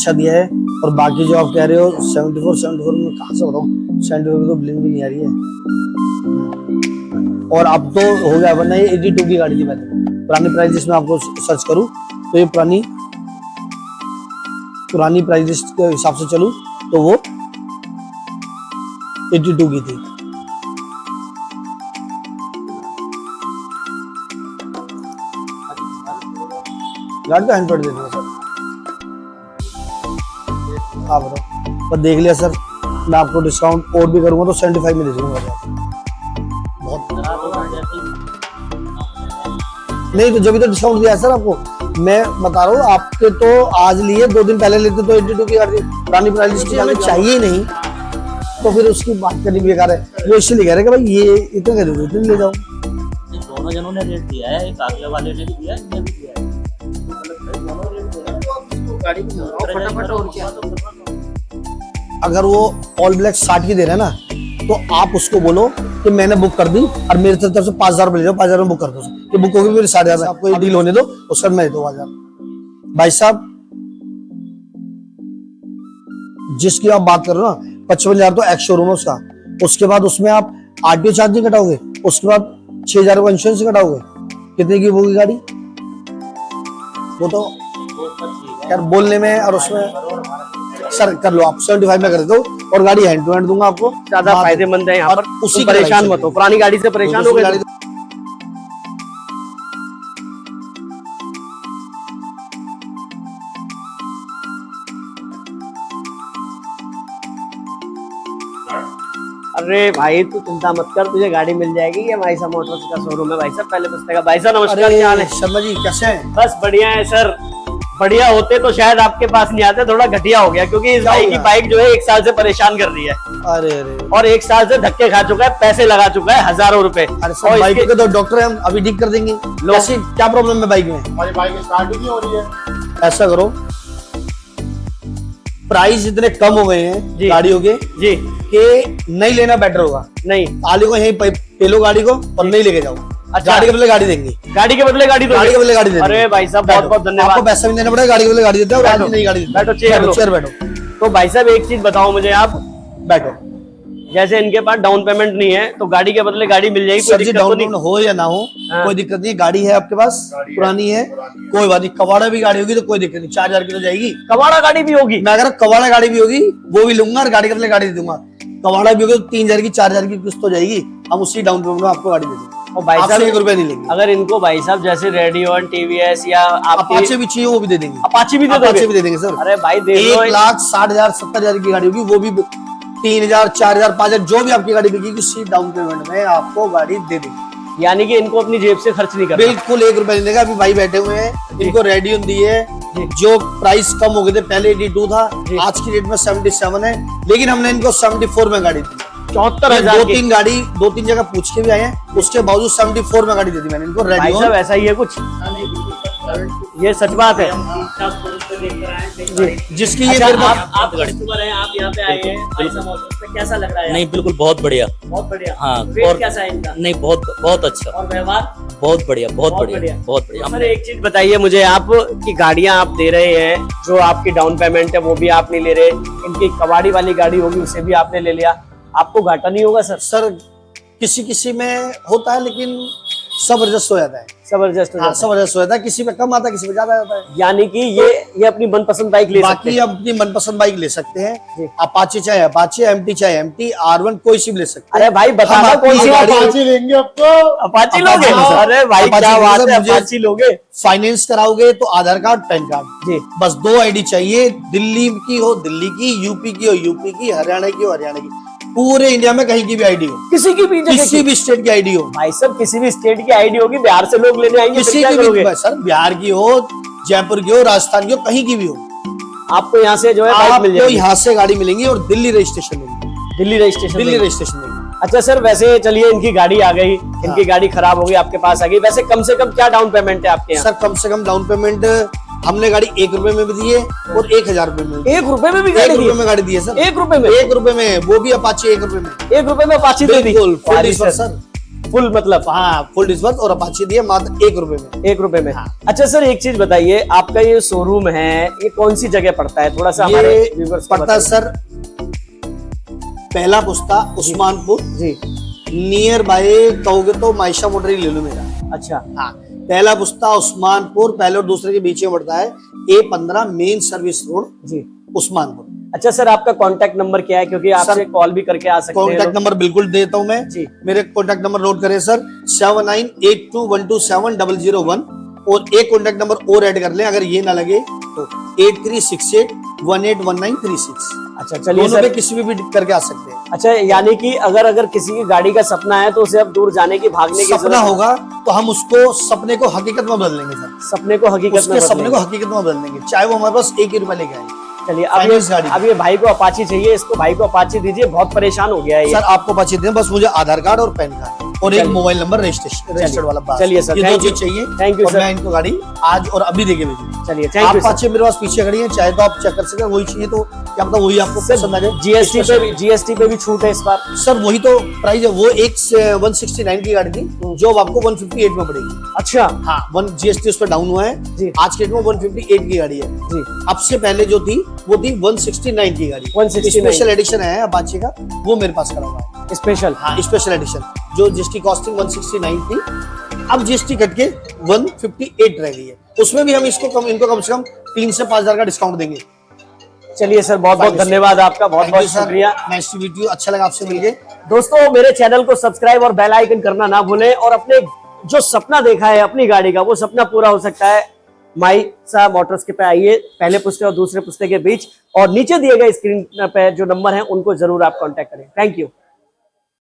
अच्छा दिया है। और बाकी जो आप कह रहे हो 74 में कहाँ से बताऊँ, 74 में तो ब्लिंक भी नहीं आ रही है। और अब तो हो गया, वरना ये 82 की गाड़ी थी। मैंने पुरानी प्राइस लिस्ट में आपको सर्च करूँ तो ये पुरानी प्राइस लिस्ट के हिसाब से चलूँ तो वो 82 की थी। गाड़ी का हैंड पैड दे दो सर। हाँ बताओ, पर देख लिया सर, मैं आपको डिस्काउंट और भी करूंगा तो 75 में दे दूंगा। बहुत नहीं तो जब तो डिस्काउंट दिया सर आपको, मैं बता रहा हूँ। आपके तो आज लिए 2 दिन पहले लेते तो 82 की गाड़ी पुरानी प्राइस लिस्ट हमें चाहिए नहीं, तो फिर उसकी बात करनी बेकार है। वो इसलिए कह रहे कि भाई ये इतने कह दो, इतने ले जाओ। दोनों जनों ने रेट दिया है, एक आगे वाले ने भी दिया है, ये भी दिया है। फटाफट और क्या, अगर वो ऑल ब्लैक 60 की दे रहे हैं ना, तो आप उसको बोलो कि मैंने बुक कर दी और मेरी तरफ से 5000 रुपए ले जाओ, 5000 में बुक कर दो कि बुक होगी मेरे 6000 में। आपको ये डील होने दो, उसका मैं 2000। भाई साहब जिसकी आप बात कर रहे हो ना, 55,000 तो एक्स शोरूम है उसका। उसके बाद उसमें आप आरटीओ चार्ज नहीं कटाओगे, उसके बाद 6000 का इंश्योरेंस कटाओगे। कितने की होगी गाड़ी वो तो यार बोलने में और उसमें। सर कर लो आप 75 में कर दो और गाड़ी हैंड टू हैंड दूंगा आपको, ज्यादा फायदेमंद है यहाँ पर। उसी परेशान मत हो, पुरानी गाड़ी से परेशान हो गए। अरे भाई तू चिंता मत कर, तुझे गाड़ी मिल जाएगी। ये माइसा मोटर्स का शोरूम है भाई साहब, पहले पूछते का। भाई साहब नमस्कार, क्या हाल है? शर्मा जी कैसे हैं? बस बढ़िया है सर। बढ़िया होते तो शायद आपके पास नहीं आते, थोड़ा घटिया हो गया क्योंकि इस भाई की बाइक जो है 1 साल से परेशान कर रही है। अरे अरे, और 1 साल से धक्के खा चुका है, पैसे लगा चुका है हजारों रुपए। अरे सर बाइक के तो डॉक्टर है, हम अभी ठीक कर देंगे। कैसी क्या प्रॉब्लम है बाइक में? हमारी बाइक स्टार्ट ही नहीं हो रही है। ऐसा करो, प्राइस इतने कम हो गए हैं गाड़ियों के जी कि नहीं लेना बेटर होगा। नहीं, ताली को यहीं पेलो गाड़ी को और नहीं लेके जाओ। अच्छा, गाड़ी के बदले गाड़ी देंगे, गाड़ी के बदले गाड़ी, गाड़ी के बदले गाड़ी देंगे। अरे भाई साहब बहुत बहुत धन्यवाद। आपको पैसा भी देना पड़ेगा, गाड़ी के बदले गाड़ी देते हैं और आज नई गाड़ी देते हैं। बैठो, चेयर बैठो। तो भाई साहब एक चीज बताओ मुझे आप, बैठो। जैसे इनके पास डाउन पेमेंट नहीं है तो गाड़ी के बदले गाड़ी मिल जाएगी? सर जी डाउन पेमेंट हो या ना हो कोई दिक्कत नहीं, गाड़ी है आपके पास, पुरानी है, कोई बात नहीं। कबाड़ा भी गाड़ी होगी तो कोई दिक्कत नहीं, 4000 की तो जाएगी। कबाड़ा गाड़ी भी होगी? मैं अगर कबाड़ा गाड़ी भी होगी वो भी लूंगा और गाड़ी के बदले गाड़ी दे दूंगा। कबाड़ा भी होगी तो 3000 की 4000 की किस्त हो जाएगी, हम उसी डाउन पेमेंट में आपको गाड़ी दे देंगे। और भाई साहब 1 रुपया नहीं लेंगे। अगर इनको भाई साहब जैसे रेडियन टीवीएस या अपाचे भी चाहिए वो भी दे देंगे। अपाची भी दे देंगे सर। अरे भाई दे दो। 1,60,000 70,000 की गाड़ी होगी, वो भी 3000 4000 5000 जो भी आपकी गाड़ी बिकेगी उसी डाउन पेमेंट में आपको गाड़ी दे देंगे। यानी कि इनको अपनी जेब से खर्च नहीं करना? बिल्कुल 1 रुपया नहीं देगा। अभी भाई बैठे हुए हैं, इनको रेडियन दी है जो प्राइस कम हो गए थे, पहले 82 था, आज की डेट में 77 है, लेकिन हमने इनको 74 में गाड़ी दी। 74,000 दो तीन जगह पूछ के भी आए हैं, उसके बावजूद 74 में गाड़ी दे दी मैंने इनको। भाई साहब ऐसा ही है कुछ, ये सच बात है जिसकी ये आप कस्टमर हैं, आप यहाँ पे आए हैं, माइसा मोटर्स पे कैसा लग रहा है? नहीं बिल्कुल बहुत बढ़िया, बहुत बढ़िया। हाँ। रेट कैसा है इनका? नहीं बहुत बहुत अच्छा, और व्यवहार बहुत बढ़िया, बहुत बढ़िया, बहुत बढ़िया। सर एक चीज बताइए मुझे आप कि गाड़ियां आप दे रहे हैं, जो आपकी डाउन पेमेंट है वो भी आप नहीं ले रहे, इनकी कबाड़ी वाली गाड़ी होगी उसे भी आपने ले लिया, आपको घाटा नहीं होगा सर? सर किसी में होता है, लेकिन सब एडजस्ट हो जाता है। जबरदस्त सब एडजस्ट हो जाता है, किसी पे कम आता है, किसी पे ज्यादा आता है। यानी कि ये अपनी मनपसंद बाइक ले सकते हैं। बाकी अपनी मनपसंद बाइक ले सकते हैं, अपाचे चाहे अपाचे, एमटी चाहे एमटी, R1 कोई सी भी ले सकते हैं। अरे भाई बताना कौन सी अपाची लेंगे आपको? अपाची लोगे? अरे भाई क्या बात है, अपाची लोगे? फाइनेंस कराओगे तो आधार कार्ड पैन कार्ड जी, बस 2 आईडी चाहिए। दिल्ली की हो दिल्ली की, यूपी की हो यूपी की, हरियाणा की हो हरियाणा की, पूरे इंडिया में कहीं की भी आईडी हो, किसी की भी किसी भी स्टेट की आईडी हो। भाई सब किसी भी स्टेट की आईडी होगी, बिहार से लोग लेने आएंगे, किसी की भी, सर बिहार की हो, जयपुर की हो, राजस्थान की हो, कहीं की भी हो, आपको यहाँ से जो है बाइक मिल आपको जाएगी। यहाँ से गाड़ी मिलेंगी और दिल्ली रजिस्ट्रेशन मिलेगी। दिल्ली रजिस्ट्रेशन? दिल्ली रजिस्ट्रेशन मिलेगी। अच्छा सर वैसे चलिए इनकी गाड़ी आ गई, इनकी गाड़ी खराब हो गई, आपके पास आ गई, वैसे कम से कम क्या डाउन पेमेंट है आपके यहाँ? सर कम से कम डाउन पेमेंट हमने गाड़ी 1 रुपए में भी दी है और 1000 रुपए में। 1 रुपए में भी 1 रुपए में गाड़ी दी है सर। 1 रुपए में? 1 रुपए में, वो भी अपाची 1 रुपए में। 1 रुपए में अपाची दे दी? बिल्कुल सर फुल मतलब हाँ फुल डिस्बर्स और अपाची दी है मात्र 1 रुपए में। 1 रुपए में। अच्छा सर एक चीज बताइए, आपका ये शोरूम है ये कौन सी जगह पड़ता है, थोड़ा सा हमारे ये व्यूअर्स को पड़ता है बताइए। सर पहला पुस्ता उस्मानपुर, जी नियर बाय कहोगे तो मायशा मोटर ही ले लो मेरा। अच्छा हाँ पहला पुस्ता उस्मानपुर, पहले और दूसरे के बीच में पड़ता है A15 मेन सर्विस रोड जी। उस्मानपुर। अच्छा सर आपका कांटेक्ट नंबर क्या है, क्योंकि आपसे कॉल भी करके आ सकते हैं कॉन्टैक्ट लोग। नंबर बिल्कुल देता हूं मैं जी। मेरे कॉन्टैक्ट नंबर नोट करें सर 7982127001 और एक कॉन्टैक्ट नंबर और ऐड कर लें अगर ये ना लगे तो 8368181936। अच्छा चलिए दोनों सर। पे किसी भी करके आ सकते हैं। अच्छा यानी कि अगर किसी की गाड़ी का सपना है तो उसे अब दूर जाने की भागने की सपना जरूरत- होगा तो हम उसको सपने को हकीकत में बदल लेंगे सर। सपने को हकीकत में उसके सपने बदलेंगे। को हकीकत में बदल लेंगे चाहे वो हमारे पास 1 ही रुपया लेके आए। चलिए फाइनेंस गाड़ी। अब ये भाई को अपाची चाहिए, इसको भाई को अपाची दीजिए, बहुत परेशान हो गया है ये। सर आपको बची दें बस मुझे आधार कार्ड और पैन कार्ड और एक चलिए। मोबाइल नंबर रजिस्टर्ड वाला बस। चलिए सर, ये दो thank you। चीज चाहिए। Thank you और सर। मैं इनको गाड़ी आज और अभी देके भेजूंगा। चलिए थैंक आप यू सर। पाचे मेरे पास पीछे खड़ी हैं चाहे तो आप चेक कर सकते हैं वही चाहिए तो क्या पता वही आपको पसंद आ जाए। जीएसटी पे भी छूट है इस बार। सर वही तो प्राइस है वो एक 169 की गाड़ी थी जो अब आपको 158 में पड़ेगी। अच्छा हाँ 1 GST उस पर डाउन हुआ है जी। आज के डेट में 158 की गाड़ी है जी अब से पहले जो थी वो थी 169 की गाड़ी। 169 स्पेशल एडिशन है अपाचे का वो मेरे पास करा हुआ है। स्पेशल। हाँ स्पेशल एडिशन जो जीएसटी कॉस्टिंग 169 थी अब जीएसटी कट के 158 रह गई है। उसमें भी हम इनको कम से कम 3 से 5 हजार का डिस्काउंट देंगे। चलिए सर बहुत बहुत धन्यवाद आपका, बहुत बहुत शुक्रिया। नाइस टू मीट यू, अच्छा लगा आपसे मिलके। दोस्तों मेरे चैनल को सब्सक्राइब और बेल आइकन करना ना भूलें और अपने जो सपना देखा है अपनी गाड़ी का वो सपना पूरा हो सकता है। मायशा मोटर्स के पे आइए, पहले पुस्ते और दूसरे पुस्ते के बीच, और नीचे दिए गए स्क्रीन पे जो नंबर है उनको जरूर आप कांटेक्ट करें। Thank you.